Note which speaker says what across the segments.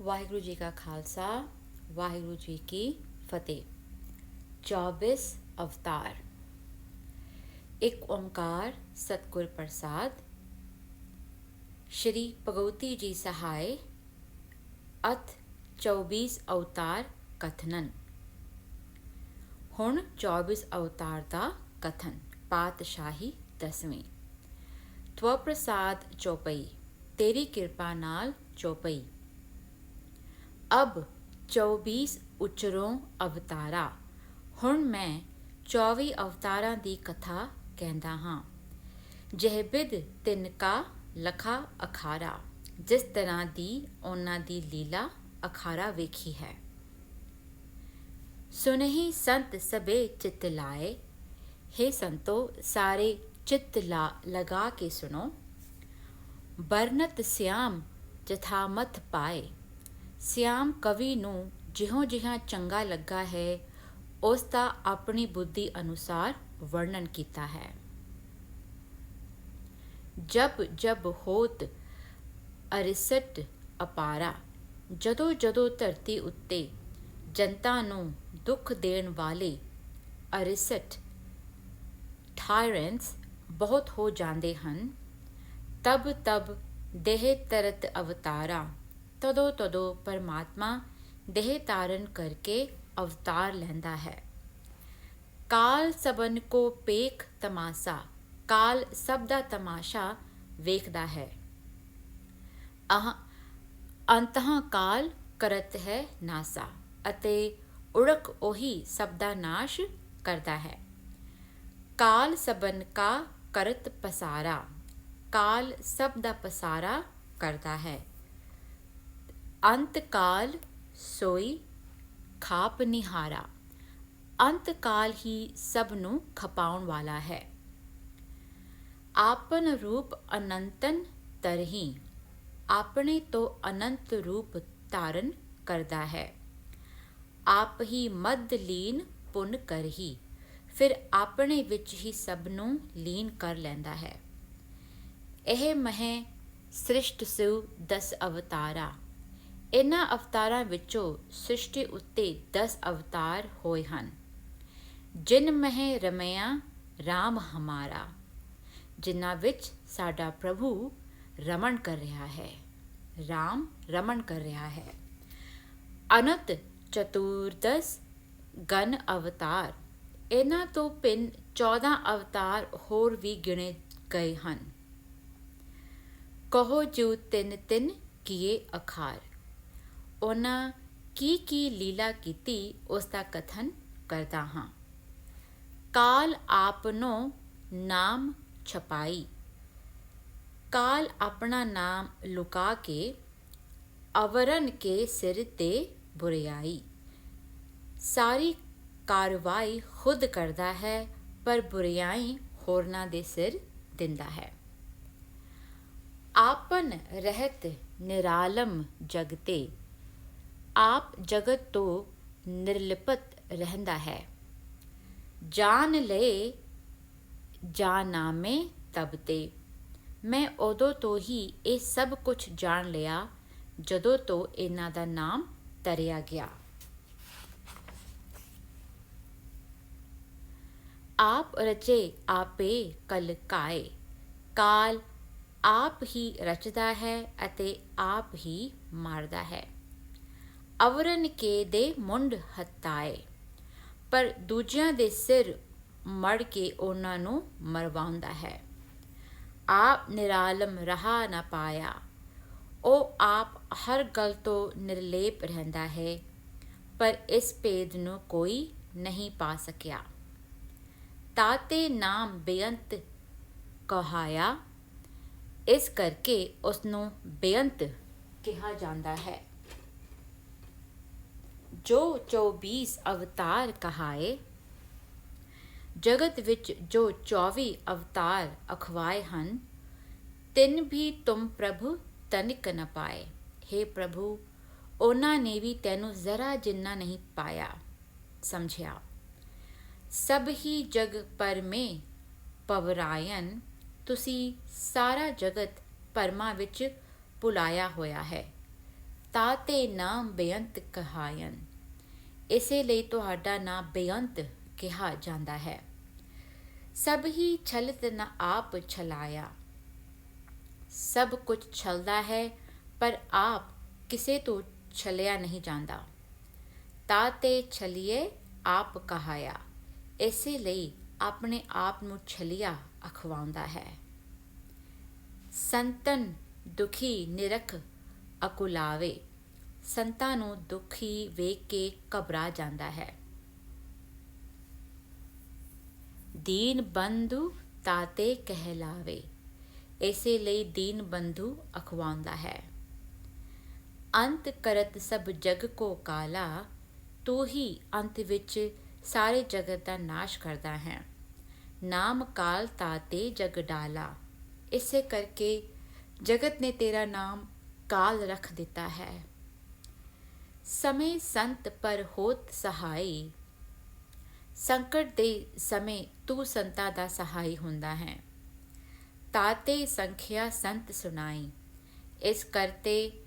Speaker 1: ਵਾਹਿਗੁਰੂ ਜੀ ਕਾ ਖਾਲਸਾ, ਵਾਹਿਗੁਰੂ ਜੀ ਕੀ ਫਤਿਹ। 24 ਅਵਤਾਰ। ਇੱਕ ਓਂਕਾਰ ਸਤਿਗੁਰ ਪ੍ਰਸਾਦ। ਸ਼੍ਰੀ ਭਗਵਤੀ ਜੀ ਸਹਾਇ ਅਥ 24 ਅਵਤਾਰ ਕਥਨਨ। ਹੁਣ 24 ਅਵਤਾਰ ਦਾ ਕਥਨ। ਪਾਤਸ਼ਾਹੀ 10ਵੀਂ। ਤਵ ਪ੍ਰਸਾਦ ਚੌਪਈ, ਤੇਰੀ ਕਿਰਪਾ ਨਾਲ ਚੌਪਈ। ਅਬ 24 ਉਚਰੋਂ ਅਵਤਾਰਾ। ਹੁਣ ਮੈਂ 24 ਅਵਤਾਰਾਂ ਦੀ ਕਥਾ ਕਹਿੰਦਾ ਹਾਂ। ਜਹਬਿਦ ਤਿਨਕਾ ਲਖਾ ਅਖਾਰਾ। ਜਿਸ ਤਰ੍ਹਾਂ ਦੀ ਉਹਨਾਂ ਦੀ ਲੀਲਾ ਅਖਾਰਾ ਵੇਖੀ ਹੈ। ਸੁਨਹਿ ਸੰਤ ਸਭੇ ਚਿੱਤ ਲਾਏ। ਹੇ ਸੰਤੋ, ਸਾਰੇ ਚਿੱਤ ਲਗਾ ਕੇ ਸੁਣੋ। ਬਰਨਤ ਸਿਆਮ ਜਥਾਮਥ ਪਾਏ। ਸਿਆਮ ਕਵੀ ਨੂੰ ਜਿਹੋ ਜਿਹਾ ਚੰਗਾ ਲੱਗਾ ਹੈ, ਉਸ ਦਾ ਆਪਣੀ ਬੁੱਧੀ ਅਨੁਸਾਰ ਵਰਣਨ ਕੀਤਾ ਹੈ। ਜਬ ਜਬ ਹੋਤ ਅਰਿਸਟ ਅਪਾਰਾ। ਜਦੋਂ ਜਦੋਂ ਧਰਤੀ ਉੱਤੇ ਜਨਤਾ ਨੂੰ ਦੁੱਖ ਦੇਣ ਵਾਲੇ ਅਰਿਸਟ ਟਾਇਰੈਂਟਸ ਬਹੁਤ ਹੋ ਜਾਂਦੇ ਹਨ। ਤਬ ਤਬ ਦੇਹ ਤਰਤ ਅਵਤਾਰਾ। ਤਦੋਂ ਤਦੋਂ ਪਰਮਾਤਮਾ ਦੇਹ ਧਾਰਨ ਕਰਕੇ ਅਵਤਾਰ ਲੈਂਦਾ ਹੈ। ਕਾਲ ਸਬਨ ਕੋ ਪੇਖ ਤਮਾਸਾ। ਕਾਲ ਸਭ ਦਾ ਤਮਾਸ਼ਾ ਵੇਖਦਾ ਹੈ। ਅੰਤਹ ਕਾਲ ਕਰਤ ਹੈ ਨਾਸਾ। ਅਤੇ ਉੜਕ ਉਹੀ ਸਭ ਦਾ ਨਾਸ਼ ਕਰਦਾ ਹੈ। ਕਾਲ ਸਬਨ ਕਾ ਕਰਤ ਪਸਾਰਾ। ਕਾਲ ਸਭ ਦਾ ਪਸਾਰਾ ਕਰਦਾ ਹੈ। ਅੰਤ ਕਾਲ ਸੋਈ ਖਾਪ ਨਿਹਾਰਾ। ਅੰਤ ਕਾਲ ਹੀ ਸਭ ਨੂੰ ਖਪਾਉਣ ਵਾਲਾ ਹੈ। ਆਪਨ ਰੂਪ ਅਨੰਤਨ ਤਰਹੀ। ਆਪਣੇ ਤੋਂ ਅਨੰਤ ਰੂਪ ਧਾਰਨ ਕਰਦਾ ਹੈ। ਆਪ ਹੀ ਮਦ ਲੀਨ ਪੁੰਨ ਕਰਹੀ। ਫਿਰ ਆਪਣੇ ਵਿੱਚ ਹੀ ਸਭ ਨੂੰ ਲੀਨ ਕਰ ਲੈਂਦਾ ਹੈ। ਇਹ ਮਹਿ ਸ੍ਰਿਸ਼ਟ ਸਿਉ 10 ਅਵਤਾਰਾ। ਇਹਨਾਂ ਅਵਤਾਰਾਂ ਵਿੱਚੋਂ ਸ੍ਰਿਸ਼ਟੀ ਉੱਤੇ 10 ਅਵਤਾਰ ਹੋਏ ਹਨ। ਜਿਨ ਮਹਿ ਰਮਿਆ ਰਾਮ ਹਮਾਰਾ। ਜਿਨ੍ਹਾਂ ਵਿੱਚ ਸਾਡਾ ਪ੍ਰਭੂ ਰਮਣ ਕਰ ਰਿਹਾ ਹੈ। ਰਾਮ ਰਮਣ ਕਰ ਰਿਹਾ ਹੈ। ਅਨੰਤ ਚਤੁਰਦਸ ਗਨ ਅਵਤਾਰ। ਇਹਨਾਂ ਤੋਂ ਭਿੰਨ 14 ਅਵਤਾਰ ਹੋਰ ਵੀ ਗਿਣੇ ਗਏ ਹਨ। ਕਹੋ ਜੁ ਤਿੰਨ ਤਿੰਨ ਕੀਏ ਅਖਾਰ। ਉਹਨਾਂ ਕੀ ਲੀਲਾ ਕੀਤੀ, ਉਸ ਦਾ ਕਥਨ ਕਰਦਾ ਹਾਂ। ਕਾਲ ਆਪਨੋ ਨਾਮ ਛਪਾਈ। ਕਾਲ ਆਪਣਾ ਨਾਮ ਲੁਕਾ ਕੇ ਅਵਰਨ ਕੇ ਸਿਰ ਤੇ ਬੁਰਿਆਈ। ਸਾਰੀ ਕਾਰਵਾਈ ਖੁਦ ਕਰਦਾ ਹੈ, ਪਰ ਬੁਰਿਆਈ ਹੋਰਨਾਂ ਦੇ ਸਿਰ ਦਿੰਦਾ ਹੈ। ਆਪਨ ਰਹਿਤ ਨਿਰਾਲਮ ਜਗਤੇ। ਆਪ ਜਗਤ ਤੋਂ ਨਿਰਲਿਪਤ ਰਹਿੰਦਾ ਹੈ। ਜਾਨ ਲਏ ਜਾਨਾਮੇ ਤਬ ਤੇ। ਮੈਂ ਉਦੋਂ ਤੋਂ ਹੀ ਇਹ ਸਭ ਕੁਝ ਜਾਣ ਲਿਆ, ਜਦੋਂ ਤੋਂ ਇਹਨਾਂ ਦਾ ਨਾਮ ਧਰਿਆ ਗਿਆ। ਆਪ ਰਚੇ ਆਪੇ ਕਲ ਕਾਏ। ਕਾਲ ਆਪ ਹੀ ਰਚਦਾ ਹੈ ਅਤੇ ਆਪ ਹੀ ਮਾਰਦਾ ਹੈ। ਅਵਰਨ ਕੇ ਦੇ ਮੁੰਡ ਹੱਤਾਏ। ਪਰ ਦੂਜਿਆਂ ਦੇ ਸਿਰ ਮੜ ਕੇ ਉਹਨਾਂ ਨੂੰ ਮਰਵਾਉਂਦਾ ਹੈ। ਆਪ ਨਿਰਾਲਮ ਰਹਾ ਨਾ ਪਾਇਆ। ਉਹ ਆਪ ਹਰ ਗੱਲ ਤੋਂ ਨਿਰਲੇਪ ਰਹਿੰਦਾ ਹੈ, ਪਰ ਇਸ ਭੇਦ ਨੂੰ ਕੋਈ ਨਹੀਂ ਪਾ ਸਕਿਆ। ਤਾਤੇ ਨਾਮ ਬੇਅੰਤ ਕਹਾਇਆ। ਇਸ ਕਰਕੇ ਉਸਨੂੰ ਬੇਅੰਤ ਕਿਹਾ ਜਾਂਦਾ ਹੈ। ਜੋ 24 ਅਵਤਾਰ ਕਹਾਏ। ਜਗਤ ਵਿੱਚ ਜੋ 24 ਅਵਤਾਰ ਅਖਵਾਏ ਹਨ, ਤਿੰਨ ਵੀ ਤੁਮ ਪ੍ਰਭੂ ਤਨਿਕ ਨ ਪਾਏ। ਹੇ ਪ੍ਰਭੂ, ਉਹਨਾਂ ਨੇ ਵੀ ਤੈਨੂੰ ਜ਼ਰਾ ਜਿੰਨਾ ਨਹੀਂ ਪਾਇਆ ਸਮਝਿਆ। ਸਭ ਹੀ ਜਗ ਪਰ ਮੇ ਪਵਰਾਇਨ। ਤੁਸੀਂ ਸਾਰਾ ਜਗਤ ਭਰਮਾਂ ਵਿੱਚ ਭੁਲਾਇਆ ਹੋਇਆ ਹੈ। ਤਾਤੇ ਨਾਮ ਬੇਅੰਤ ਕਹਾਇਨ। ਇਸੇ ਲਈ ਤੁਹਾਡਾ ਨਾਮ ਬੇਅੰਤ ਕਿਹਾ ਜਾਂਦਾ ਹੈ। ਸਭ ਹੀ ਛਲਤ ਨ ਆਪ ਛਲਾਇਆ। ਸਭ ਕੁਝ ਛਲਦਾ ਹੈ ਪਰ ਆਪ ਕਿਸੇ ਤੋਂ ਛਲਿਆ ਨਹੀਂ ਜਾਂਦਾ। ਤਾਤੇ ਛਲੀਏ ਆਪ ਕਹਾਇਆ। ਇਸੇ ਲਈ ਆਪਣੇ ਆਪ ਨੂੰ ਛਲੀਆ ਅਖਵਾਉਂਦਾ ਹੈ। ਸੰਤਨ ਦੁਖੀ ਨਿਰਖ ਅਕੁਲਾਵੇ। ਸੰਤਾਂ ਨੂੰ ਦੁਖੀ ਵੇਖ ਕੇ ਘਬਰਾ ਜਾਂਦਾ ਹੈ। ਦੀਨ ਬੰਧੂ ਤਾਤੇ ਕਹਿਲਾਵੇ। ਇਸੇ ਲਈ ਦੀਨ ਬੰਧੂ ਅਖਵਾਉਂਦਾ ਹੈ। ਅੰਤ ਕਰਤ ਸਭ ਜਗ ਕੋ ਕਾਲਾ। ਤੂੰ ਹੀ ਅੰਤ ਵਿੱਚ ਸਾਰੇ ਜਗਤ ਦਾ ਨਾਸ਼ ਕਰਦਾ ਹੈ। ਨਾਮ ਕਾਲ ਤਾਤੇ ਜਗ ਡਾਲਾ। ਇਸੇ ਕਰਕੇ ਜਗਤ ਨੇ ਤੇਰਾ ਨਾਮ ਕਾਲ ਰੱਖ ਦਿੱਤਾ ਹੈ। ਸਮੇਂ ਸੰਤ ਪਰ ਹੋਤ ਸਹਾਈ। ਸੰਕਟ ਦੇ ਸਮੇਂ ਤੂੰ ਸੰਤਾਂ ਦਾ ਸਹਾਈ ਹੁੰਦਾ ਹੈ। ਤਾਤੇ ਸੰਖਿਆ ਸੰਤ ਸੁਣਾਈ। ਇਸ ਕਰਤੇ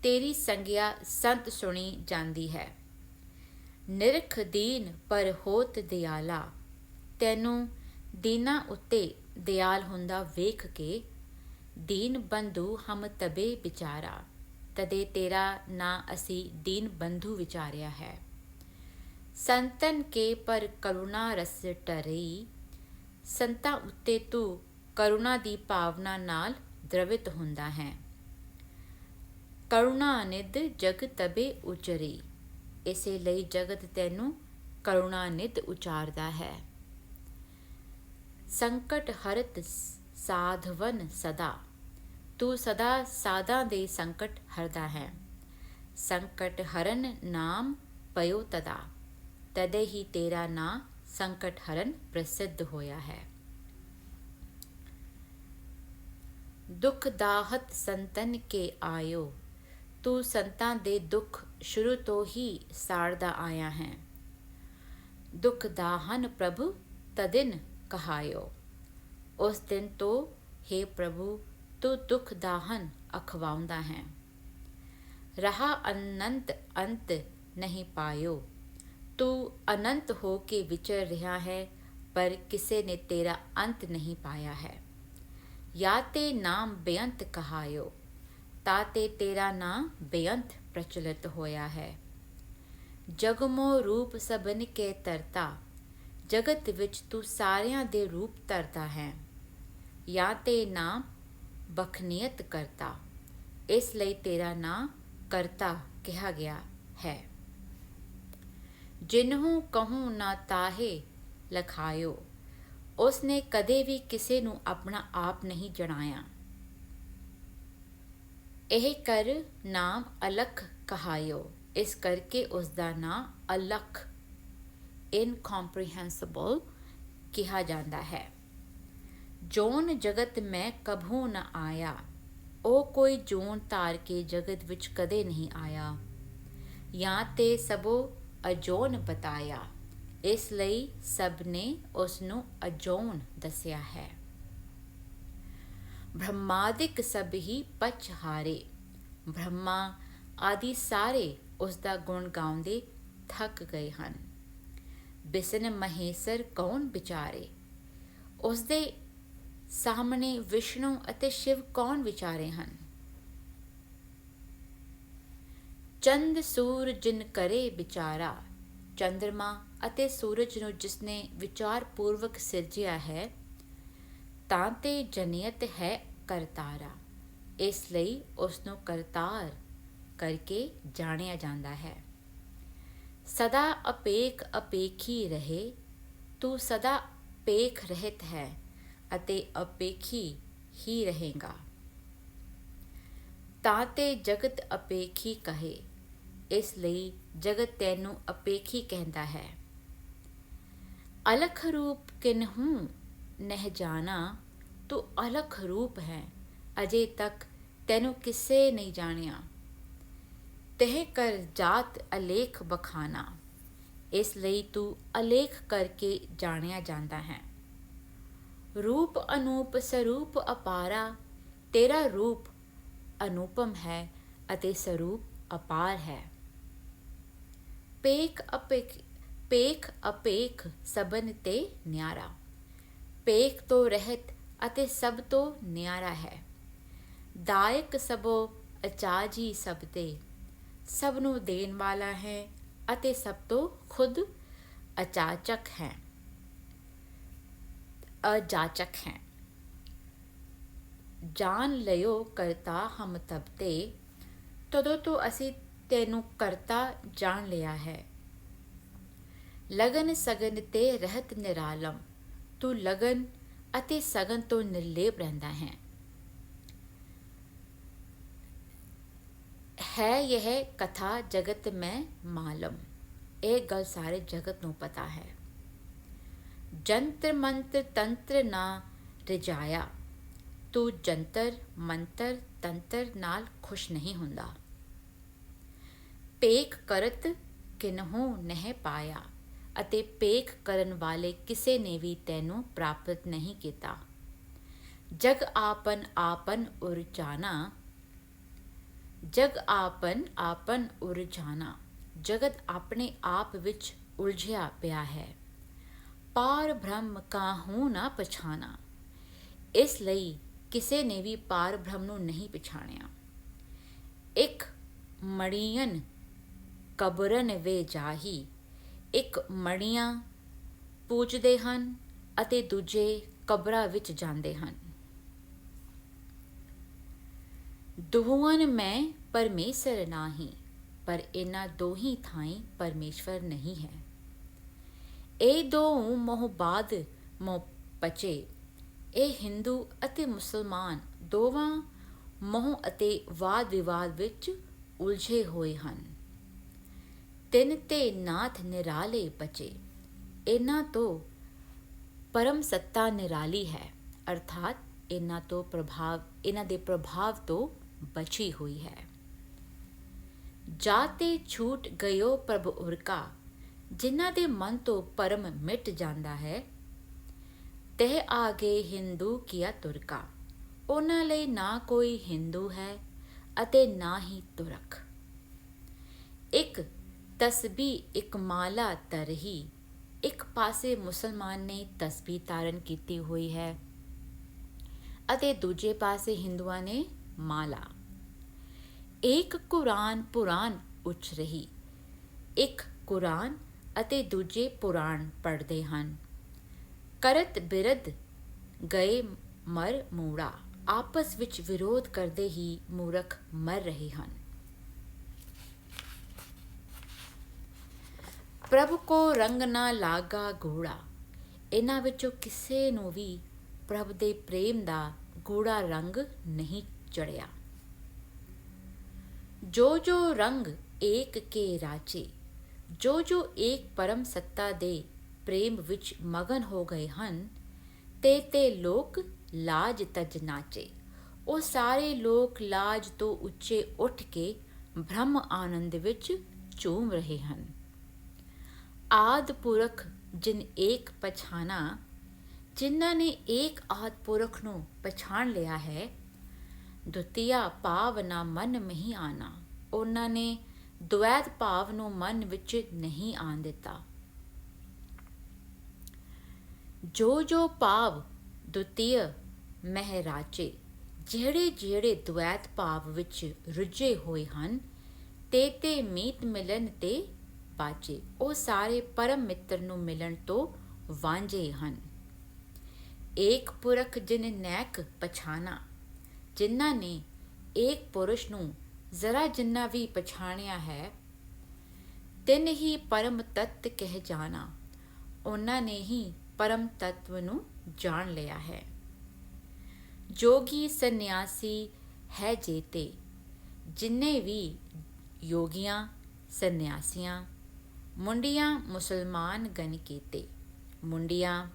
Speaker 1: ਤੇਰੀ ਸੰਗਿਆ ਸੰਤ ਸੁਣੀ ਜਾਂਦੀ ਹੈ। ਨਿਰਖ ਦੀਨ ਪਰ ਹੋਤ ਦਿਆਲਾ। ਤੈਨੂੰ ਦੀਨਾਂ ਉੱਤੇ ਦਿਆਲ ਹੁੰਦਾ ਵੇਖ ਕੇ ਦੀਨ ਬੰਧੂ ਹਮ ਤਬੇ ਵਿਚਾਰਾ। ਤਦੇ ਤੇਰਾ ਨਾਂ ਅਸੀਂ ਦੀਨ ਬੰਧੂ ਵਿਚਾਰਿਆ ਹੈ। ਸੰਤਨ ਕੇ ਪਰ ਕਰੁਣਾ ਰਸ ਟਰਈ। ਸੰਤਾਂ ਉੱਤੇ ਤੂੰ ਕਰੁਣਾ ਦੀ ਭਾਵਨਾ ਨਾਲ ਦ੍ਰਵਿਤ ਹੁੰਦਾ ਹੈ। ਕਰੁਣਾ ਨਿਧ ਜਗ ਤਬੇ ਉਚਰੀ। ਇਸੇ ਲਈ ਜਗਤ ਤੈਨੂੰ ਕਰੁਣਾ ਨਿਧ ਉਚਾਰਦਾ ਹੈ। ਸੰਕਟ ਹਰਤ ਸਾਧਵਨ ਸਦਾ। ਤੂੰ ਸਦਾ ਸਾਧਾਂ ਦੇ ਸੰਕਟ ਹਰਦਾ ਹੈ। ਸੰਕਟ ਹਰਨ ਨਾਮ ਪਇਓ ਤਦਾ। ਤਦੇ ਹੀ ਤੇਰਾ ਨਾਂ ਸੰਕਟ ਹਰਨ ਪ੍ਰਸਿੱਧ ਹੋਇਆ ਹੈ। ਦੁੱਖ ਦਾਹਤ ਸੰਤਨ ਕੇ ਆਇਓ। ਤੂੰ ਸੰਤਾਂ ਦੇ ਦੁੱਖ ਸ਼ੁਰੂ ਤੋਂ ਹੀ ਸਾੜਦਾ ਆਇਆ ਹੈ। ਦੁੱਖ ਦਾਹਨ ਪ੍ਰਭੂ ਤਦਿਨ ਕਹਾਇਓ। ਉਸ ਦਿਨ ਤੋਂ ਹੇ ਪ੍ਰਭੂ ਤੂੰ ਦੁੱਖ ਦਾਹਨ ਅਖਵਾਉਂਦਾ ਹੈ। ਰਹਾ ਅਨੰਤ ਅੰਤ ਨਹੀਂ ਪਾਇਓ। ਤੂੰ ਅਨੰਤ ਹੋ ਕੇ ਵਿਚਰ ਰਿਹਾ ਹੈ ਪਰ ਕਿਸੇ ਨੇ ਤੇਰਾ ਅੰਤ ਨਹੀਂ ਪਾਇਆ ਹੈ। ਯਾ ਤੇ ਨਾਮ ਬੇਅੰਤ ਕਹਾਇਓ। ਤਾਤੇ ਤੇਰਾ ਨਾਂ ਬੇਅੰਤ ਪ੍ਰਚਲਿਤ ਹੋਇਆ ਹੈ। ਜਗਮੋ ਰੂਪ ਸਭਨ ਕੇ ਤਰਤਾ। ਜਗਤ ਵਿੱਚ ਤੂੰ ਸਾਰਿਆਂ ਦੇ ਰੂਪ ਧਰਦਾ ਹੈ। ਯਾ ਤੇ ਨਾਮ ਬਖਨੀਅਤ ਕਰਤਾ। ਇਸ ਲਈ ਤੇਰਾ ਨਾਂ ਕਰਤਾ ਕਿਹਾ ਗਿਆ ਹੈ। ਜਿਨਹੂ ਕਹੂੰ ਨਾ ਤਾਹੇ ਲਖਾਇਓ। ਉਸ ਨੇ ਕਦੇ ਵੀ ਕਿਸੇ ਨੂੰ ਆਪਣਾ ਆਪ ਨਹੀਂ ਜਣਾਇਆ। ਇਹ ਕਰ ਨਾਮ ਅਲਖ ਕਹਾਇਓ। ਇਸ ਕਰਕੇ ਉਸ ਦਾ ਨਾਂ ਅਲਖ ਇਨਕੰਪ੍ਰੀਹੈਂਸਿਬਲ ਕਿਹਾ ਜਾਂਦਾ ਹੈ। ਜੋਨ ਜਗਤ ਮੈਂ ਕਭੂ ਨ ਆਇਆ। ਉਹ ਕੋਈ ਜੋਨ ਧਾਰ ਕੇ ਜਗਤ ਵਿੱਚ ਕਦੇ ਨਹੀਂ ਆਇਆ। ਜਾਂ ਤੇ ਸਭੋ ਅਜੋਨ ਬਤਾਇਆ। ਇਸ ਲਈ ਸਭ ਨੇ ਉਸ ਨੂੰ ਅਜੋਨ ਦੱਸਿਆ ਹੈ। ਬ੍ਰਹਮਾਦਿਕ ਸਭ ਹੀ ਪਛ ਹਾਰੇ। ਬ੍ਰਹਮਾ ਆਦਿ ਸਾਰੇ ਉਸ ਦਾ ਗੁਣ ਗਾਉਂਦੇ ਥੱਕ ਗਏ ਹਨ। ਬਿਸਨ ਮਹੇਸਰ ਕੌਣ ਵਿਚਾਰੇ। ਉਸ ਦੇ ਸਾਹਮਣੇ ਵਿਸ਼ਨੂੰ ਅਤੇ ਸ਼ਿਵ ਕੌਣ ਵਿਚਾਰੇ ਹਨ। ਚੰਦ ਸੂਰ ਜਿਨ ਕਰੇ ਵਿਚਾਰਾ। ਚੰਦਰਮਾ ਅਤੇ ਸੂਰਜ ਨੂੰ ਜਿਸਨੇ ਵਿਚਾਰ ਪੂਰਵਕ ਸਿਰਜਿਆ ਹੈ। ਤਾਂ ਤੇ ਜਨੀਅਤ ਹੈ ਕਰਤਾਰਾ। ਇਸ ਲਈ ਉਸ ਨੂੰ ਕਰਤਾਰ ਕਰਕੇ ਜਾਣਿਆ ਜਾਂਦਾ ਹੈ। ਸਦਾ ਅਪੇਖ ਅਪੇਖੀ ਰਹੇ। ਤੂੰ ਸਦਾ ਪੇਖ ਰਹਿਤ ਹੈ ਅਤੇ ਅਪੇਖੀ ਹੀ ਰਹੇਗਾ। ਤਾਂ ਤੇ ਜਗਤ ਅਪੇਖੀ ਕਹੇ। ਇਸ ਲਈ ਜਗਤ ਤੈਨੂੰ ਅਪੇਖੀ ਕਹਿੰਦਾ ਹੈ। ਅਲਖ ਰੂਪ ਕਿਨਹੂ ਨਹਿ ਜਾਣਾ। ਤੂੰ ਅਲਖ ਰੂਪ ਹੈ ਅਜੇ ਤੱਕ ਤੈਨੂੰ ਕਿਸੇ ਨਹੀਂ ਜਾਣਿਆ। ਤਹਿ ਕਰ ਜਾਤ ਅਲੇਖ ਬਖਾਨਾ। ਇਸ ਲਈ ਤੂੰ ਅਲੇਖ ਕਰਕੇ ਜਾਣਿਆ ਜਾਂਦਾ ਹੈ। ਰੂਪ ਅਨੂਪ ਸਰੂਪ ਅਪਾਰਾ। ਤੇਰਾ ਰੂਪ ਅਨੂਪਮ ਹੈ ਅਤੇ ਸਰੂਪ ਅਪਾਰ ਹੈ। ਪੇਖ ਅਪੇਖ ਸਭਨ ਤੇ ਨਿਆਰਾ, ਪੇਖ ਤੋਂ ਰਹਿਤ ਅਤੇ ਸਭ ਤੋਂ ਨਿਆਰਾ ਹੈ। ਦਾਇਕ ਸਭੋ ਅਚਾਜੀ ਸਭ ਤੇ, ਸਭ ਨੂੰ ਦੇਣ ਵਾਲਾ ਹੈ ਅਤੇ ਸਭ ਤੋਂ ਖੁਦ ਅਜਾਚਕ ਹੈ। ਜਾਣ ਲਿਓ ਕਰਤਾ ਹਮ ਤਬ ਤੇ, ਤਦੋਂ ਤੋਂ ਅਸੀਂ ਤੈਨੂੰ ਕਰਤਾ ਜਾਣ ਲਿਆ ਹੈ। ਲਗਨ ਸਗਨ ਤੇ ਰਹਿਤ ਨਿਰਾਲਮ, ਤੂੰ ਲਗਨ ਅਤੇ ਸਗਨ ਤੋਂ ਨਿਰਲੇਪ ਰਹਿੰਦਾ ਹੈ। ਹੈ ਯਹ ਕਥਾ ਜਗਤ ਮੈਂ ਮਾਲਮ, ਇਹ ਗੱਲ ਸਾਰੇ ਜਗਤ ਨੂੰ ਪਤਾ ਹੈ। ਜੰਤਰ ਮੰਤਰ ਤੰਤਰ ਨਾ ਰਜਾਇਆ, ਤੂੰ ਜੰਤਰ ਮੰਤਰ ਤੰਤਰ ਨਾਲ ਖੁਸ਼ ਨਹੀਂ ਹੁੰਦਾ। ਪੇਖ ਕਰਤ ਕਿਨਹੂ ਨਹਿ ਪਾਇਆ, ਅਤੇ ਪੇਖ ਕਰਨ ਵਾਲੇ ਕਿਸੇ ਨੇ ਵੀ ਤੈਨੂੰ ਪ੍ਰਾਪਤ ਨਹੀਂ ਕੀਤਾ। ਜਗ ਆਪਨ ਆਪਨ ਉਰਜਾਨਾ, ਜਗ ਆਪਨ ਆਪਨ ਉਰਜਾਨਾ, ਜਗਤ ਆਪਣੇ ਆਪ ਵਿੱਚ ਉਲਝਿਆ ਪਿਆ ਹੈ। ਪਾਰ ਬ੍ਰਹਮ ਕਾਹੂ ਨਾ ਪਛਾਣਾ, ਇਸ ਲਈ ਕਿਸੇ ਨੇ ਵੀ ਪਾਰ ਬ੍ਰਹਮ ਨੂੰ ਨਹੀਂ ਪਛਾਣਿਆ। ਇੱਕ ਮੜੀਅਨ ਕਬਰਨ ਵੇ ਜਾਹੀ, ਇੱਕ ਮੜੀਆਂ ਪੂਜਦੇ ਹਨ ਅਤੇ ਦੂਜੇ ਕਬਰਾਂ ਵਿੱਚ ਜਾਂਦੇ ਹਨ। ਦੋਹਾਂ ਮੈਂ ਪਰਮੇਸ਼ਰ ਨਾਹੀ, ਪਰ ਇਹਨਾਂ ਦੋਹੀਂ ਥਾਈਂ ਪਰਮੇਸ਼ਵਰ ਨਹੀਂ ਹੈ। ਇਹ ਦੋ ਮੋਹ ਬਾਦ ਮੋਹ ਪਚੇ, ਇਹ ਹਿੰਦੂ ਅਤੇ ਮੁਸਲਮਾਨ ਦੋਵਾਂ ਮੋਹ ਅਤੇ ਵਾਦ ਵਿਵਾਦ ਵਿੱਚ ਉਲਝੇ ਹੋਏ ਹਨ। ਤਿੰਨ ਤੇ ਨਾਥ ਨਿਰਾਲੇ ਬਚੇ, ਇਹਨਾਂ ਤੋਂ ਪਰਮ ਸੱਤਾ ਨਿਰਾਲੀ ਹੈ, ਅਰਥਾਤ ਇਹਨਾਂ ਦੇ ਪ੍ਰਭਾਵ ਤੋਂ ਬਚੀ ਹੋਈ ਹੈ। ਜਾਤੇ ਛੂਟ ਗਇਓ ਪ੍ਰਭ ਉਰਕਾ, ਜਿਨ੍ਹਾਂ ਦੇ ਮਨ ਤੋਂ ਪਰਮ ਮਿਟ ਜਾਂਦਾ ਹੈ। ਤਹ ਆ ਗਏ ਹਿੰਦੂ ਕੀਆ ਤੁਰਕਾ, ਉਹਨਾਂ ਲਈ ਨਾ ਕੋਈ ਹਿੰਦੂ ਹੈ ਅਤੇ ਨਾ ਹੀ ਤੁਰਕ। ਇੱਕ ਤਸਬੀਹ ਇੱਕ ਮਾਲਾ ਤਰਹੀ, ਇੱਕ ਪਾਸੇ ਮੁਸਲਮਾਨ ਨੇ ਤਸਬੀਹ ਧਾਰਨ ਕੀਤੀ ਹੋਈ ਹੈ ਅਤੇ ਦੂਜੇ ਪਾਸੇ ਹਿੰਦੂਆਂ ਨੇ ਮਾਲਾ। ਇੱਕ ਕੁਰਾਨ ਪੁਰਾਨ ਉੱਚ ਰਹੀ, ਇੱਕ ਕੁਰਾਨ ਅਤੇ ਦੂਜੇ ਪੁਰਾਣ ਪੜ੍ਹਦੇ ਹਨ। ਕਰਤ ਬਿਰਧ ਗਏ ਮਰ ਮੂੜਾ, ਆਪਸ ਵਿੱਚ ਵਿਰੋਧ ਕਰਦੇ ਹੀ ਮੂਰਖ ਮਰ ਰਹੇ ਹਨ। ਪ੍ਰਭ ਕੋ ਰੰਗ ਨਾ ਲਾਗਾ ਗੂੜਾ, ਇਹਨਾਂ ਵਿੱਚੋਂ ਕਿਸੇ ਨੂੰ ਵੀ ਪ੍ਰਭ ਦੇ ਪ੍ਰੇਮ ਦਾ ਗੂੜਾ ਰੰਗ ਨਹੀਂ ਚੜਿਆ। ਜੋ ਜੋ ਰੰਗ ਏਕ ਕੇ ਰਾਚੇ, ਜੋ ਜੋ ਏਕ ਪਰਮ ਸੱਤਾ ਦੇ ਪ੍ਰੇਮ ਵਿੱਚ ਮਗਨ ਹੋ ਗਏ ਹਨ। ਤੇ ਲੋਕ ਲਾਜ ਤਜ ਨਾਚੇ, ਉਹ ਸਾਰੇ ਲੋਕ ਲਾਜ ਤੋਂ ਉੱਚੇ ਉੱਠ ਕੇ ਬ੍ਰਹਮ ਆਨੰਦ ਵਿੱਚ ਝੂਮ ਰਹੇ ਹਨ। ਆਦਿ ਪੁਰਖ ਜਿਨ ਏਕ ਪਛਾਨਾ, ਜਿਨ੍ਹਾਂ ਨੇ ਏਕ ਆਦਿ ਪੁਰਖ ਨੂੰ ਪਛਾਣ ਲਿਆ ਹੈ। ਦੁਤੀਆ ਭਾਵ ਨਾ ਮਨ ਮਹੀਂ ਆਣਾ, ਉਹਨਾਂ ਨੇ ਦੁਵੈਤ ਭਾਵ ਨੂੰ ਮਨ ਵਿੱਚ ਨਹੀਂ ਆਣ ਦਿੱਤਾ। ਜੋ ਜੋ ਭਾਵ ਦੁਤੀय ਮਹਿ ਰਾਚੇ, ਜਿਹੜੇ ਜਿਹੜੇ ਦੁਵੈਤ ਭਾਵ ਵਿੱਚ ਰੁੱਝੇ ਹੋਏ ਹਨ। ਤੇ ਮੀਤ ਮਿਲਨ ਤੇ ਬਾਚੇ, ਉਹ ਸਾਰੇ ਪਰਮ ਮਿੱਤਰ ਨੂੰ ਮਿਲਣ ਤੋਂ ਵਾਂਝੇ ਹਨ। ਏਕ ਪੁਰਖ ਜਿਨ ਨੈਕ ਪਛਾਨਾ, ਜਿਨ੍ਹਾਂ ਨੇ ਏਕ ਪੁਰਸ਼ ਨੂੰ ਜ਼ਰਾ ਜਿੰਨਾ ਵੀ ਪਛਾਣਿਆ ਹੈ। ਤਿੰਨ ਹੀ ਪਰਮ ਤੱਤ ਕਹਿ ਜਾਣਾ, ਉਹਨਾਂ ਨੇ ਹੀ ਪਰਮ ਤੱਤਵ ਨੂੰ ਜਾਣ ਲਿਆ ਹੈ। ਜੋਗੀ ਸੰਨਿਆਸੀ ਹੈ ਜੇਤੇ, ਜਿੰਨੇ ਵੀ ਯੋਗੀਆਂ ਸੰਨਿਆਸੀਆਂ ਮੁੰਡੀਆਂ ਮੁਸਲਮਾਨ ਗਨ ਕੀਤੇ, ਮੁੰਡੀਆਂ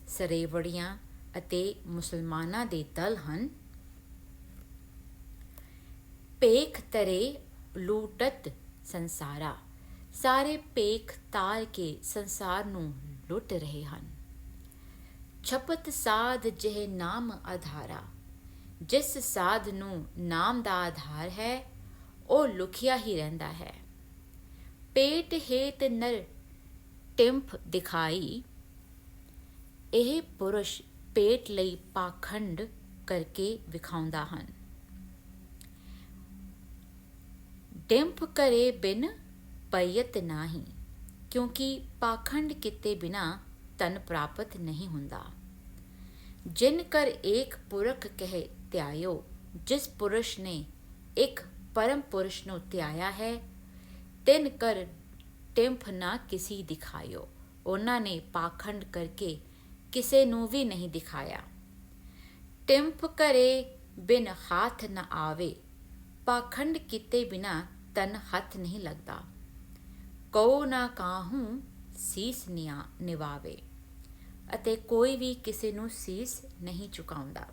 Speaker 1: ਸਰੇਵੜੀਆਂ ਅਤੇ ਮੁਸਲਮਾਨਾਂ ਦੇ ਦਲ ਹਨ। ਭੇਖ ਤਰੇ ਲੂਟਤ ਸੰਸਾਰਾ, ਸਾਰੇ ਭੇਖ ਤਾਰ ਕੇ ਸੰਸਾਰ ਨੂੰ ਲੁੱਟ ਰਹੇ ਹਨ। ਛਪਤ ਸਾਧ ਜਿਹ ਨਾਮ ਆਧਾਰਾ, ਜਿਸ ਸਾਧ ਨੂੰ ਨਾਮ ਦਾ ਆਧਾਰ ਹੈ, ਉਹ ਲੁਕਿਆ ਹੀ ਰਹਿੰਦਾ ਹੈ। ਪੇਟ ਹੇਤ ਨਰ ਟਿੰਫ ਦਿਖਾਈ, ਇਹ ਪੁਰਸ਼ ਪੇਟ ਲਈ ਪਾਖੰਡ ਕਰਕੇ ਵਿਖਾਉਂਦਾ ਹਨ। ਡਿੰਫ ਕਰੇ ਬਿਨ ਪਈਅਤ ਨਾਹੀ, ਕਿਉਂਕਿ ਪਾਖੰਡ ਕੀਤੇ ਬਿਨਾ ਧਨ ਪ੍ਰਾਪਤ ਨਹੀਂ ਹੁੰਦਾ। ਜਿਨ ਕਰ ਏਕ ਪੁਰਖ ਕਹਿ ਧਿਆਇਓ, ਜਿਸ ਪੁਰਸ਼ ਨੇ ਇੱਕ ਪਰਮ ਪੁਰਸ਼ ਨੂੰ ਧਿਆਇਆ ਹੈ, ਤਿਨ ਕਰ ਟਿੰਫ ਨਾ ਕਿਸੀ ਦਿਖਾਇਓ। ਉਹਨਾਂ ਨੇ ਪਾਖੰਡ ਕਰਕੇ ਕਿਸੇ ਨੂੰ ਵੀ ਨਹੀਂ ਦਿਖਾਇਆ। ਟਿੰਫ ਕਰੇ ਬਿਨ ਹੱਥ ਨਾ ਆਵੇ, ਪਾਖੰਡ ਕੀਤੇ ਬਿਨਾ ਤਨ ਹੱਥ ਨਹੀਂ ਲੱਗਦਾ। ਕਉ ਨਾ ਕਾਹੂੰ ਸੀਸ ਨਿਵਾਵੇ, ਅਤੇ ਕੋਈ ਵੀ ਕਿਸੇ ਨੂੰ ਸੀਸ ਨਹੀਂ ਝੁਕਾਉਂਦਾ।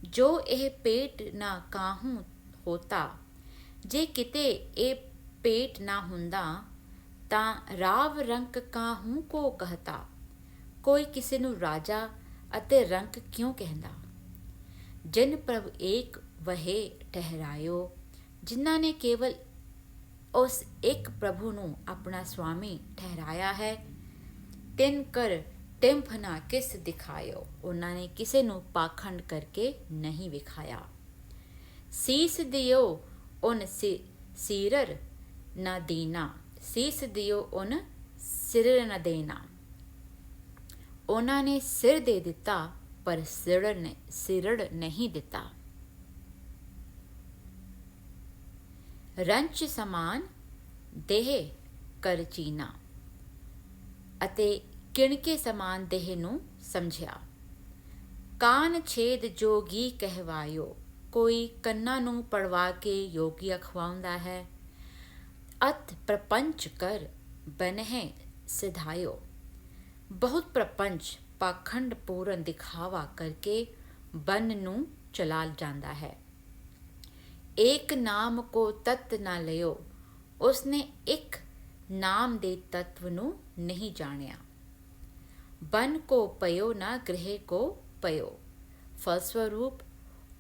Speaker 1: ਜੋ ਇਹ ਪੇਟ ਨਾ ਕਾਹੂੰ ਹੋਤਾ, ਜੇ ਕਿਤੇ ਇਹ ਪੇਟ ਨਾ ਹੁੰਦਾ ਤਾਂ ਰਾਵ ਰੰਕ ਕਾਹੂੰ ਕੋ ਕਹਤਾ, ਕੋਈ ਕਿਸੇ ਨੂੰ ਰਾਜਾ ਅਤੇ ਰੰਕ ਕਿਉਂ ਕਹਿੰਦਾ। ਜਿਨ ਪ੍ਰਭ ਏਕ ਵਹੇ ਠਹਿਰਾਇਓ, ਜਿਨ੍ਹਾਂ ਨੇ ਕੇਵਲ ਉਸ ਇੱਕ ਪ੍ਰਭੂ ਨੂੰ ਆਪਣਾ ਸਵਾਮੀ ਠਹਿਰਾਇਆ ਹੈ, ਤਿਨ ਕਰ ਟਿੰਫ ਨਾ ਕਿਸ ਦਿਖਾਇਓ, ਉਹਨਾਂ ਨੇ ਕਿਸੇ ਨੂੰ ਪਾਖੰਡ ਕਰਕੇ ਨਹੀਂ ਵਿਖਾਇਆ। ਸੀਸ ਦਿਓ ਉਨ ਸਿਰਰ ਨਾ ਦੀਨਾ, ਸੀਸ ਦਿਓ ਉਨ ਸਿਰਰ ਨਾ ਦੇਣਾ। ਉਹਨਾਂ ਨੇ ਸਿਰ ਦੇ ਦਿੱਤਾ ਪਰ ਸਿਰੜ ਨਹੀਂ ਦਿੱਤਾ। ਰੰਚ ਸਮਾਨ ਦੇਹ ਕਰ ਚੀਨਾ, ਅਤੇ ਕਿਣਕੇ ਸਮਾਨ ਦੇਹ ਨੂੰ ਸਮਝਿਆ। ਕਾਨ ਛੇਦ ਜੋਗੀ ਕਹਿਵਾਇਓ, ਕੋਈ ਕੰਨਾਂ ਨੂੰ ਪੜਵਾ ਕੇ ਯੋਗੀ ਅਖਵਾਉਂਦਾ ਹੈ। ਅਤ ਪ੍ਰਪੰਚ ਕਰ ਬਨਹਿ ਸਿਧਾਇਓ, ਬਹੁਤ ਪ੍ਰਪੰਚ ਪਾਖੰਡ ਪੂਰਨ ਦਿਖਾਵਾ ਕਰਕੇ ਬਨ ਨੂੰ ਚਲਾ ਜਾਂਦਾ ਹੈ। ਏਕ ਨਾਮ ਕੋ ਤਤ ਨਾ ਲਿਓ, ਉਸਨੇ ਇੱਕ ਨਾਮ ਦੇ ਤੱਤਵ ਨੂੰ ਨਹੀਂ ਜਾਣਿਆ। ਬਨ ਕੋ ਪਇਓ ਨਾ ਗ੍ਰਹਿ ਕੋ ਪਇਓ, ਫਲਸਵਰੂਪ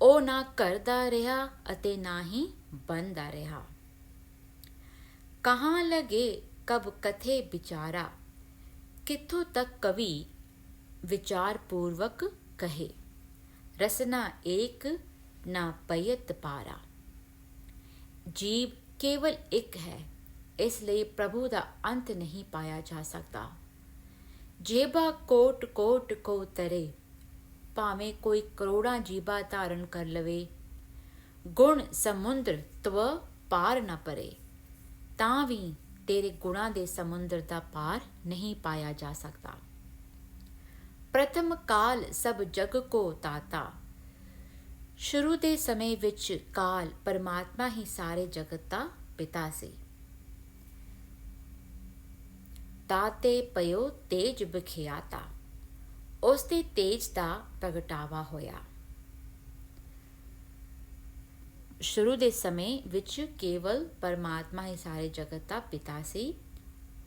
Speaker 1: ਉਹ ਨਾ ਘਰ ਦਾ ਰਿਹਾ ਅਤੇ ਨਾ ਹੀ ਬਨ ਦਾ ਰਿਹਾ। ਕਹਾਂ ਲਗੇ ਕਬ ਕਥੇ ਵਿਚਾਰਾ, ਕਿੱਥੋਂ ਤੱਕ ਕਵੀ ਵਿਚਾਰ ਪੂਰਵਕ ਕਹੇ। ਰਸਨਾ ਏਕ ਨਾ ਪਇਤ ਪਾਰਾ, ਜੀਵ ਕੇਵਲ ਇੱਕ ਹੈ, ਇਸ ਲਈ ਪ੍ਰਭੂ ਦਾ ਅੰਤ ਨਹੀਂ ਪਾਇਆ ਜਾ ਸਕਦਾ। ਜੇਬਾ ਕੋਟ ਕੋਟ ਕੋ ਤਰੇ, ਭਾਵੇਂ ਕੋਈ ਕਰੋੜਾਂ ਜੀਬਾ ਧਾਰਨ ਕਰ ਲਵੇ। ਗੁਣ ਸਮੁੰਦਰ ਤਵ ਪਾਰ ਨਾ ਪਰੇ, ਤਾਂ ਵੀ ਤੇਰੇ ਗੁਣਾਂ ਦੇ ਸਮੁੰਦਰ ਦਾ ਪਾਰ ਨਹੀਂ ਪਾਇਆ ਜਾ ਸਕਦਾ। ਪ੍ਰਥਮ ਕਾਲ ਸਭ ਜਗ ਕੋ ਤਾਤਾ, ਸ਼ੁਰੂ ਦੇ ਸਮੇਂ ਵਿੱਚ ਕਾਲ ਪਰਮਾਤਮਾ ਹੀ ਸਾਰੇ ਜਗਤ ਦਾ ਪਿਤਾ ਸੀ। ਤਾਤੇ ਪਇਓ ਤੇਜ ਬਖਿਆਤਾ, ਉਸ ਦੇ ਤੇਜ ਦਾ ਪ੍ਰਗਟਾਵਾ ਹੋਇਆ। ਸ਼ੁਰੂ ਦੇ ਸਮੇਂ ਵਿੱਚ ਕੇਵਲ ਪਰਮਾਤਮਾ ਹੀ ਸਾਰੇ ਜਗਤ ਦਾ ਪਿਤਾ ਸੀ,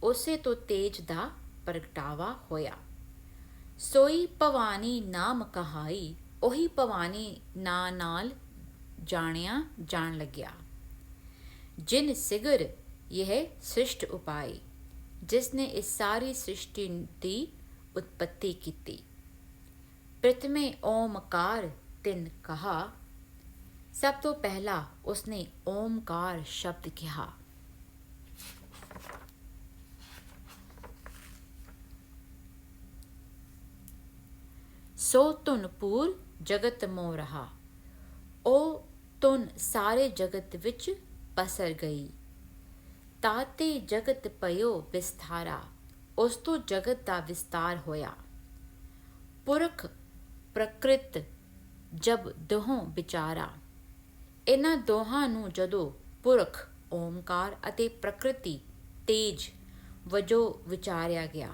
Speaker 1: ਉਸੇ ਤੋਂ ਤੇਜ ਦਾ ਪ੍ਰਗਟਾਵਾ ਹੋਇਆ। ਸੋਈ ਭਵਾਨੀ ਨਾਮ ਕਹਾਈ, ਉਹੀ ਭਵਾਨੀ ਨਾਂ ਨਾਲ ਜਾਣਿਆ ਜਾਣ ਲੱਗਿਆ। ਜਿਨ ਸਿਗਰ ਇਹ ਸ੍ਰਿਸ਼ਟ ਉਪਾਈ, ਜਿਸ ਨੇ ਇਸ ਸਾਰੀ ਸ੍ਰਿਸ਼ਟੀ ਦੀ ਉਤਪਤੀ ਕੀਤੀ। ਪ੍ਰਥਮੇ ਓਮਕਾਰ ਤਿਨ ਕਹਾ, ਸਭ ਤੋਂ ਪਹਿਲਾਂ ਉਸਨੇ ਓਮਕਾਰ ਸ਼ਬਦ ਕਿਹਾ। ਸੋ ਧੁਨ ਪੂਰ ਜਗਤ ਮੋ ਰਹਾ, ਉਹ ਧੁਨ ਸਾਰੇ ਜਗਤ ਵਿੱਚ ਪਸਰ ਗਈ। ਤਾਤੇ ਜਗਤ ਪਇਓ ਵਿਸਥਾਰਾ, ਉਸ ਤੋਂ ਜਗਤ ਦਾ ਵਿਸਤਾਰ ਹੋਇਆ। ਪੁਰਖ ਪ੍ਰਕ੍ਰਿਤ ਜਬ ਦੋਹੋਂ ਵਿਚਾਰਾ, ਇਹਨਾਂ ਦੋਹਾਂ ਨੂੰ ਜਦੋਂ ਪੁਰਖ ਓਮਕਾਰ ਅਤੇ ਪ੍ਰਕਿਰਤੀ ਤੇਜ ਵਜੋਂ ਵਿਚਾਰਿਆ ਗਿਆ।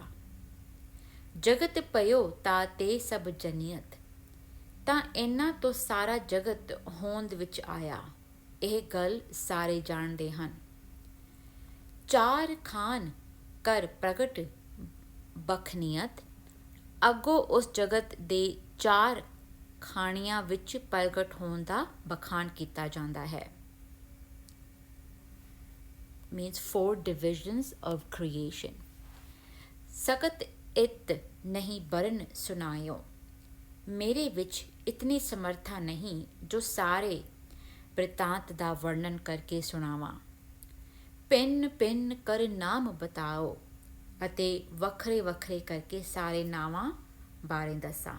Speaker 1: ਜਗਤ ਪਇਓ ਤਾਤੇ ਸਭ ਜਨੀਅਤ, ਤਾਂ ਇਹਨਾਂ ਤੋਂ ਸਾਰਾ ਜਗਤ ਹੋਂਦ ਵਿੱਚ ਆਇਆ। ਇਹ ਗੱਲ ਸਾਰੇ ਜਾਣਦੇ ਹਨ। ਚਾਰ ਖਾਨ ਕਰ ਪ੍ਰਗਟ ਬਖਨੀਅਤ, ਅੱਗੋਂ ਉਸ ਜਗਤ ਦੇ ਚਾਰ ਖਾਣਿਆਂ ਵਿੱਚ ਪ੍ਰਗਟ ਹੋਣ ਦਾ ਬਖਾਨ ਕੀਤਾ ਜਾਂਦਾ ਹੈ। means 4 divisions of creation. ਸਖਤ ਇਤ ਨਹੀਂ ਬਰਨ ਸੁਨਾਇਓ, ਮੇਰੇ ਵਿੱਚ ਇਤਨੀ ਸਮਰਥਾ ਨਹੀਂ ਜੋ ਸਾਰੇ ਬ੍ਰਿਤਾਂਤ ਦਾ ਵਰਣਨ ਕਰਕੇ ਸੁਣਾਵਾਂ। ਪਿੰਨ ਪਿੰਨ ਕਰ ਨਾਮ ਬਤਾਓ, ਅਤੇ ਵੱਖਰੇ ਵੱਖਰੇ ਕਰਕੇ ਸਾਰੇ ਨਾਵਾਂ ਬਾਰੇ ਦੱਸਾਂ।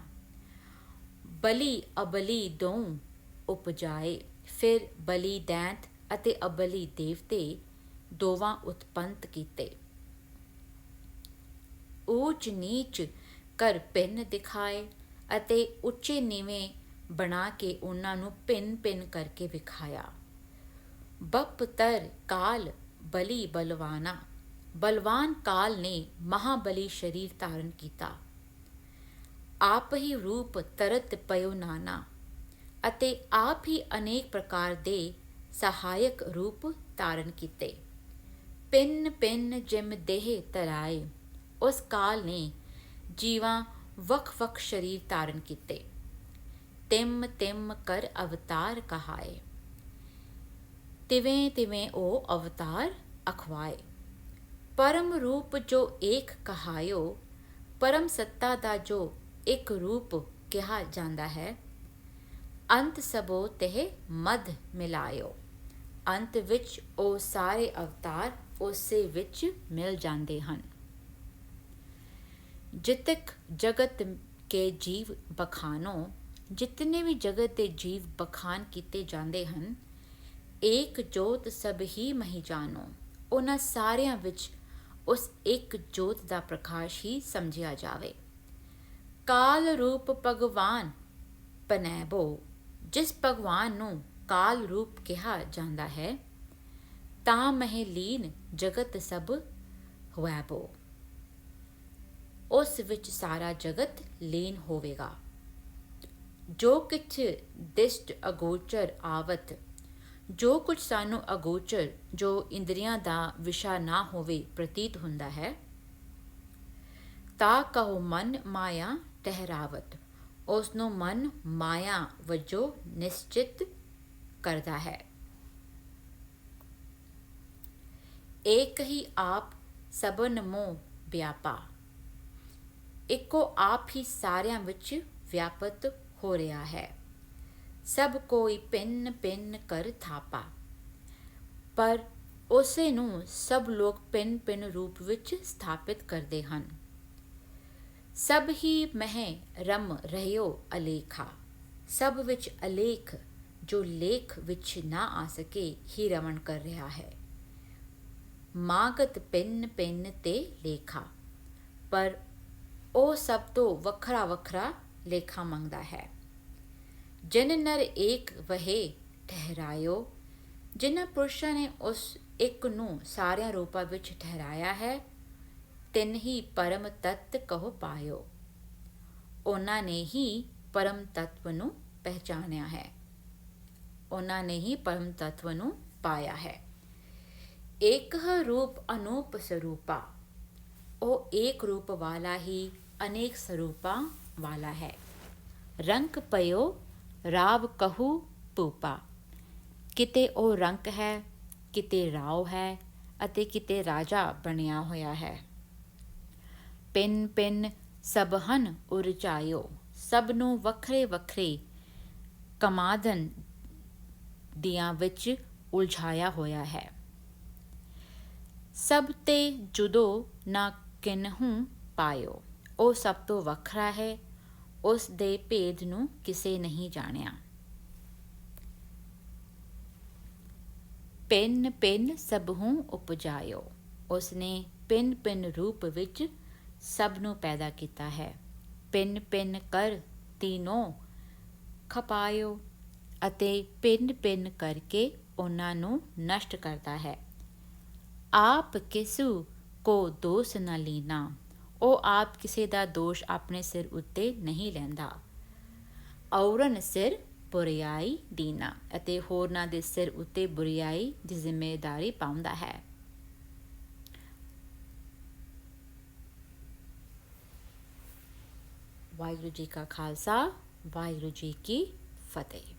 Speaker 1: ਬਲੀ ਅਬਲੀ ਦੋਉ ਉਪਜਾਏ, ਫਿਰ ਬਲੀ ਦੈਂਤ ਅਤੇ ਅਬਲੀ ਦੇਵਤੇ ਦੋਵਾਂ ਉਤਪੰਤ ਕੀਤੇ। ਊਚ ਨੀਚ ਕਰ ਭਿੰਨ ਦਿਖਾਏ, ਅਤੇ ਉੱਚੇ ਨੀਵੇਂ ਬਣਾ ਕੇ ਉਹਨਾਂ ਨੂੰ ਭਿੰਨ ਭਿੰਨ ਕਰਕੇ ਵਿਖਾਇਆ। ਬਪ ਤਰ ਕਾਲ ਬਲੀ ਬਲਵਾਨਾ, ਬਲਵਾਨ ਕਾਲ ਨੇ ਮਹਾਬਲੀ ਸਰੀਰ ਧਾਰਨ ਕੀਤਾ। ਆਪ ਹੀ ਰੂਪ ਤਰਤ ਪਇਓ ਨਾਨਾ, ਅਤੇ ਆਪ ਹੀ ਅਨੇਕ ਪ੍ਰਕਾਰ ਦੇ ਸਹਾਇਕ ਰੂਪ ਧਾਰਨ ਕੀਤੇ। ਪਿੰਨ ਪਿੰਨ ਜਿਮ ਦੇਹ ਧਰਾਏ, ਉਸ ਕਾਲ ਨੇ ਜੀਵਾਂ ਵੱਖ ਵੱਖ ਸਰੀਰ ਧਾਰਨ ਕੀਤੇ। ਤਿਮ ਤਿਮ ਕਰ ਅਵਤਾਰ ਕਹਾਏ, ਤਿਵੇਂ ਤਿਵੇਂ ਉਹ ਅਵਤਾਰ ਅਖਵਾਏ। ਪਰਮ ਰੂਪ ਜੋ ਏਕ ਕਹਾਇਓ, ਪਰਮ ਸੱਤਾ ਦਾ ਜੋ ਇੱਕ ਰੂਪ ਕਿਹਾ ਜਾਂਦਾ ਹੈ। ਅੰਤ ਸਭੋ ਤਹ ਮਧ ਮਿਲਾਇਓ, ਅੰਤ ਵਿੱਚ ਉਹ ਸਾਰੇ ਅਵਤਾਰ ਉਸੇ ਵਿੱਚ ਮਿਲ ਜਾਂਦੇ ਹਨ। ਜਿਤਕ ਜਗਤ ਕੇ ਜੀਵ ਬਖਾਨੋ, ਜਿਤਨੇ ਵੀ ਜਗਤ ਦੇ ਜੀਵ ਬਖਾਨ ਕੀਤੇ ਜਾਂਦੇ ਹਨ। ਏਕ ਜੋਤ ਸਭ ਹੀ ਮਹੀ ਜਾਣੋ, ਉਹਨਾਂ ਸਾਰਿਆਂ ਵਿੱਚ ਉਸ ਇੱਕ ਜੋਤ ਦਾ ਪ੍ਰਕਾਸ਼ ਹੀ ਸਮਝਿਆ ਜਾਵੇ। ਕਾਲ ਰੂਪ ਭਗਵਾਨ ਪਨੈਬੋ, ਜਿਸ ਭਗਵਾਨ ਨੂੰ ਕਾਲ ਰੂਪ ਕਿਹਾ ਜਾਂਦਾ ਹੈ। ਤਾਂ ਮਹਿ ਲੀਨ ਜਗਤ ਸਭ ਹੋਵੈਬੋ, ਉਸ ਵਿੱਚ ਸਾਰਾ ਜਗਤ ਲੀਨ ਹੋਵੇਗਾ। ਜੋ ਕਿਛ ਦਿਸ਼ਟ ਅਗੋਚਰ ਆਵਤ, ਜੋ ਕੁਝ ਸਾਨੂੰ ਅਗੋਚਰ, ਜੋ ਇੰਦਰੀਆਂ ਦਾ ਵਿਸ਼ਾ ਨਾ ਹੋਵੇ ਪ੍ਰਤੀਤ ਹੁੰਦਾ ਹੈ। ਤਾ ਕਹੋ ਮਨ ਮਾਇਆ ਠਹਿਰਾਵਤ, ਉਸ ਨੂੰ ਮਨ ਮਾਇਆ ਵਜੋਂ ਨਿਸ਼ਚਿਤ ਕਰਦਾ ਹੈ। ਏਕ ਹੀ ਆਪ ਸਭਨ ਮੋਹ ਵਿਆਪਾ, ਇੱਕੋ ਆਪ ਹੀ ਸਾਰਿਆਂ ਵਿੱਚ ਵਿਆਪਤ ਹੋ ਰਿਹਾ ਹੈ। ਸਭ ਕੋਈ ਭਿੰਨ ਭਿੰਨ ਕਰ ਥਾਪਾ, ਪਰ ਉਸੇ ਨੂੰ ਸਭ ਲੋਕ ਭਿੰਨ ਭਿੰਨ ਰੂਪ ਵਿੱਚ ਸਥਾਪਿਤ ਕਰਦੇ ਹਨ। ਸਭ ਹੀ ਮਹਿ ਰਮ ਰਹਿਓ ਅਲੇਖਾ, ਸਭ ਵਿੱਚ ਅਲੇਖ ਜੋ ਲੇਖ ਵਿੱਚ ਨਾ ਆ ਸਕੇ ਹੀ ਰਮਣ ਕਰ ਰਿਹਾ ਹੈ। ਮਾਗਤ ਭਿੰਨ ਭਿੰਨ ਤੇ ਲੇਖਾ, ਪਰ ਉਹ ਸਭ ਤੋਂ ਵੱਖਰਾ ਵੱਖਰਾ ਲੇਖਾ ਮੰਗਦਾ ਹੈ। ਜਿਨ ਨਰ ਏਕ ਵਹੇ ਠਹਿਰਾਇਓ, ਜਿਨ੍ਹਾਂ ਪੁਰਸ਼ਾਂ ਨੇ ਉਸ ਇੱਕ ਨੂੰ ਸਾਰਿਆਂ ਰੂਪਾਂ ਵਿੱਚ ਠਹਿਰਾਇਆ ਹੈ। ਤਿੰਨ ਹੀ ਪਰਮ ਤੱਤ ਕਹੋ ਪਾਇਓ, ਉਹਨਾਂ ਨੇ ਹੀ ਪਰਮ ਤੱਤਵ ਨੂੰ ਪਹਿਚਾਨਿਆ ਹੈ, ਉਹਨਾਂ ਨੇ ਹੀ ਪਰਮ ਤੱਤਵ ਨੂੰ ਪਾਇਆ ਹੈ। ਏਕ ਰੂਪ ਅਨੂਪ ਸਰੂਪਾ, ਉਹ ਏਕ ਰੂਪ ਵਾਲਾ ਹੀ ਅਨੇਕ ਸਰੂਪਾਂ ਵਾਲਾ ਹੈ। ਰੰਕ ਪਇਓ ਰਾਵ ਕਹੂ ਭੂਪਾ, ਕਿਤੇ ਉਹ ਰੰਕ ਹੈ, ਕਿਤੇ ਰਾਵ ਹੈ, ਅਤੇ ਕਿਤੇ ਰਾਜਾ ਬਣਿਆ ਹੋਇਆ ਹੈ। ਪਿੰਨ ਪਿੰਨ ਸਭ ਹਨ ਉਰਜਾਇਓ, ਸਭ ਨੂੰ ਵੱਖਰੇ ਵੱਖਰੇ ਕਮਾਦਨ ਦੀਆਂ ਵਿੱਚ ਉਲਝਾਇਆ ਹੋਇਆ ਹੈ। ਸਭ ਤੇ ਜੁਦੋ ਨਾ ਕਿਨਹੂ ਪਾਇਓ, ਉਹ ਸਭ ਤੋਂ ਵੱਖਰਾ ਹੈ, ਉਸ ਦੇ ਭੇਦ ਨੂੰ ਕਿਸੇ ਨਹੀਂ ਜਾਣਿਆ। ਪਿੰਨ ਪਿੰਨ ਸਭਹੂ ਉਪਜਾਇਓ, ਉਸਨੇ ਪਿੰਨ ਪਿੰਨ ਰੂਪ ਵਿੱਚ ਸਭ ਨੂੰ ਪੈਦਾ ਕੀਤਾ ਹੈ। ਪਿੰਨ ਪਿੰਨ ਕਰ ਤੀਨੋਂ ਖਪਾਇਓ, ਅਤੇ ਭਿੰਨ ਭਿੰਨ ਕਰਕੇ ਉਹਨਾਂ ਨੂੰ ਨਸ਼ਟ ਕਰਦਾ ਹੈ। ਆਪ ਕਿਸੂ ਕੋ ਦੋਸ ਨ ਲੀਨਾ, ਉਹ ਆਪ ਕਿਸੇ ਦਾ ਦੋਸ਼ ਆਪਣੇ ਸਿਰ ਉੱਤੇ ਨਹੀਂ ਲੈਂਦਾ। ਔਰਨ ਸਿਰ ਬੁਰਿਆਈ ਦੀਨਾ, ਅਤੇ ਹੋਰਨਾਂ ਦੇ ਸਿਰ ਉੱਤੇ ਬੁਰਿਆਈ ਦੀ ਜ਼ਿੰਮੇਦਾਰੀ ਪਾਉਂਦਾ ਹੈ। ਵਾਹਿਗੁਰੂ ਜੀ ਕਾ ਖਾਲਸਾ, ਵਾਹਿਗੁਰੂ ਜੀ ਕੀ ਫਤਿਹ।